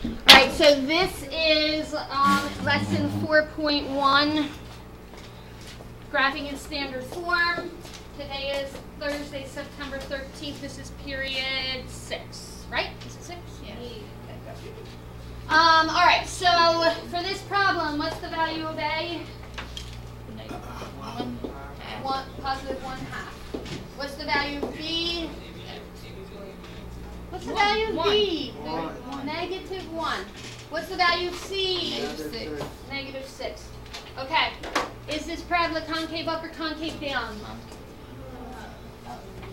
Alright, so this is lesson 4.1, graphing in standard form. Today is Thursday, September 13th. This is period 6, right? Is it 6? Yeah. Alright, so for this problem, what's the value of A? Positive 1/2. What's the value of B? What's the value of B? Negative 1. What's the value of C? Negative 6. Okay. Is this parabola concave up or concave down?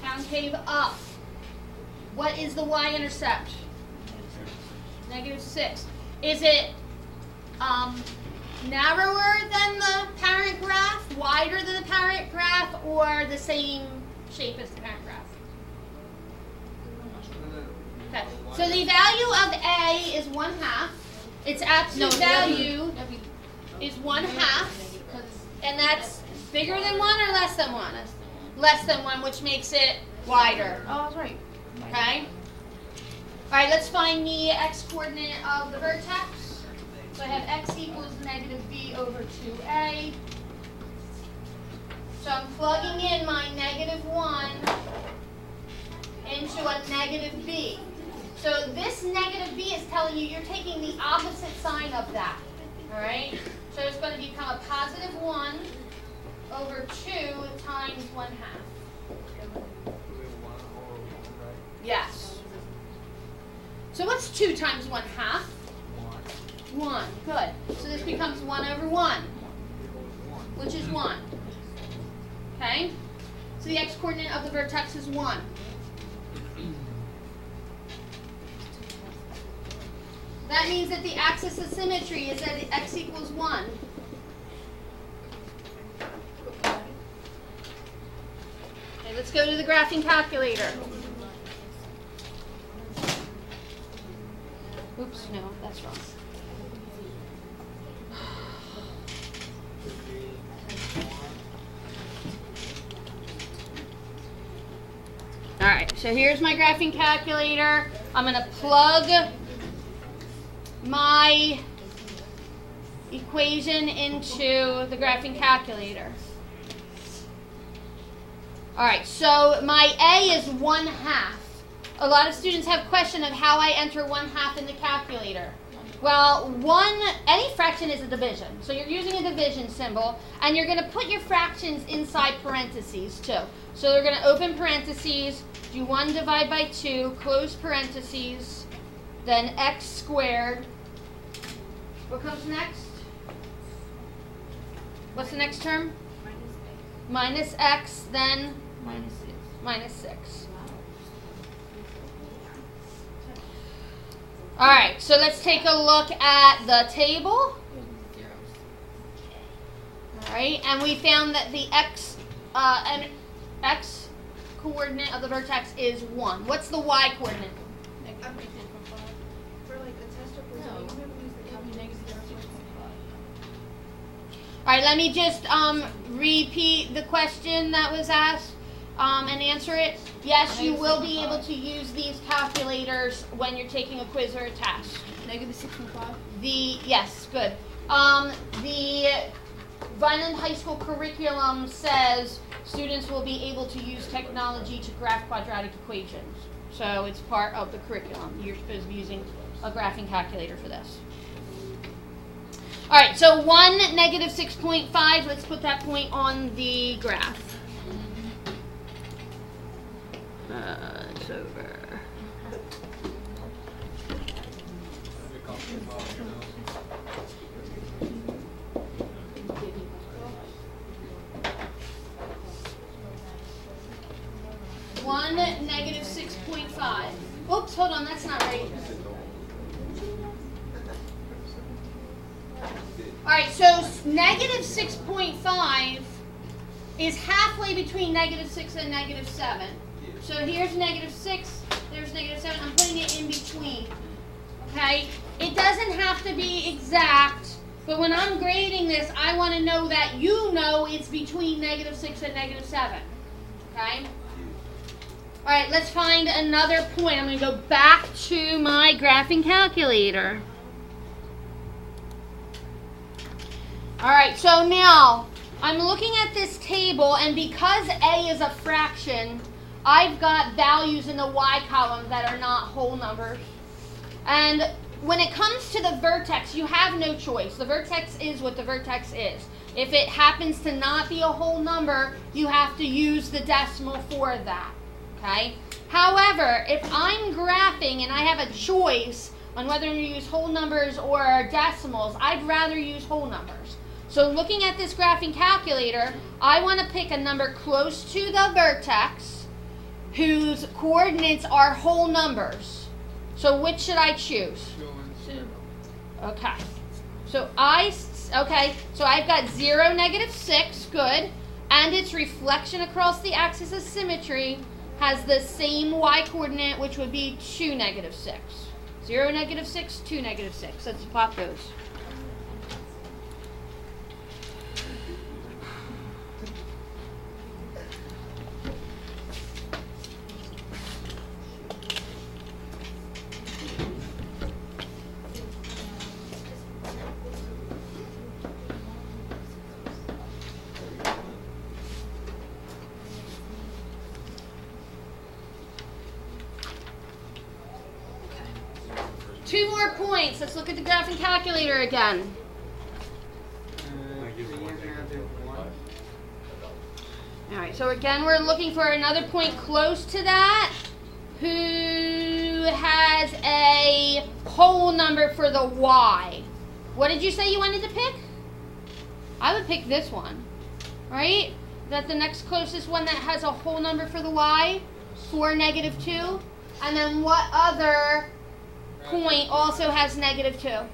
Concave up. What is the y-intercept? Negative 6. Is it narrower than the parent graph, wider than the parent graph, or the same shape as the parent graph? Okay. So the value of A is 1/2. Its absolute value is 1/2, and that's bigger than 1 or less than 1? Less than 1, which makes it wider. Oh, that's right. Okay. All right, let's find the x-coordinate of the vertex. So I have x equals negative b over 2a. So I'm plugging in my negative 1 into a negative b. So this negative b is telling you you're taking the opposite sign of that. All right? So it's going to become a positive 1 over 2 times 1/2. Yes. So what's 2 times 1/2? 1. Good. So this becomes 1 over 1, which is 1. Okay? So the x-coordinate of the vertex is 1. That means that the axis of symmetry is that x equals 1. Okay, let's go to the graphing calculator. Oops, no, that's wrong. All right, so here's my graphing calculator. I'm going to plug my equation into the graphing calculator. All right, so my A is 1/2. A lot of students have question of how I enter 1/2 in the calculator. Well, any fraction is a division. So you're using a division symbol, and you're going to put your fractions inside parentheses too. So they're going to open parentheses, do 1 divided by 2, close parentheses, then x squared. What comes next? What's the next term? Minus x, then minus 6. All right, so let's take a look at the table. All right, and we found that the x coordinate of the vertex is 1. What's the y coordinate? All right, let me just repeat the question that was asked and answer it. Yes, you will be able to use these calculators when you're taking a quiz or a test. Negative 6.5? Yes, good. The Vineland High School curriculum says students will be able to use technology to graph quadratic equations. So it's part of the curriculum. You're supposed to be using a graphing calculator for this. All right, so 1, negative 6.5. Let's put that point on the graph. It's over. One, negative 6.5. Oops, hold on, that's not right. All right, so negative 6.5 is halfway between negative 6 and negative 7. So here's negative 6, there's negative 7. I'm putting it in between. Okay? It doesn't have to be exact, but when I'm grading this, I want to know that you know it's between negative 6 and negative 7. Okay? All right, let's find another point. I'm going to go back to my graphing calculator. All right, so now I'm looking at this table, and because A is a fraction, I've got values in the y column that are not whole numbers. And when it comes to the vertex, you have no choice. The vertex is what the vertex is. If it happens to not be a whole number, you have to use the decimal for that. Okay? However, if I'm graphing and I have a choice on whether to use whole numbers or decimals, I'd rather use whole numbers. So looking at this graphing calculator, I want to pick a number close to the vertex whose coordinates are whole numbers. So which should I choose? 2. Okay. So I've got 0, -6, good. And its reflection across the axis of symmetry has the same y coordinate, which would be 2, -6. 0, -6, 2, -6. Let's plot those. Two more points. Let's look at the graphing calculator again. All right, so again, we're looking for another point close to that. Who has a whole number for the y? What did you say you wanted to pick? I would pick this one, right? Is that the next closest one that has a whole number for the y? 4, -2. And then what other point also has -2?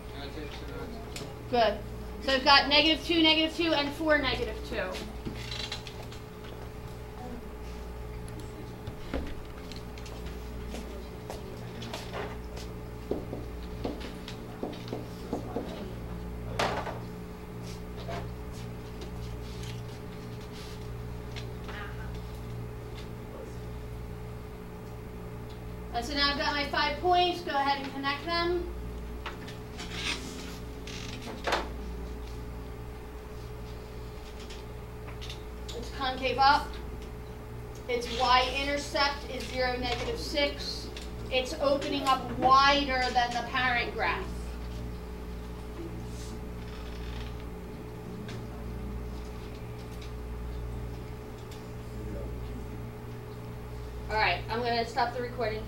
Good. So I've got -2, -2, and 4, -2. So now I've got my 5 points. Go ahead and connect them. It's concave up. Its y-intercept is 0, -6. It's opening up wider than the parent graph. All right, I'm going to stop the recording.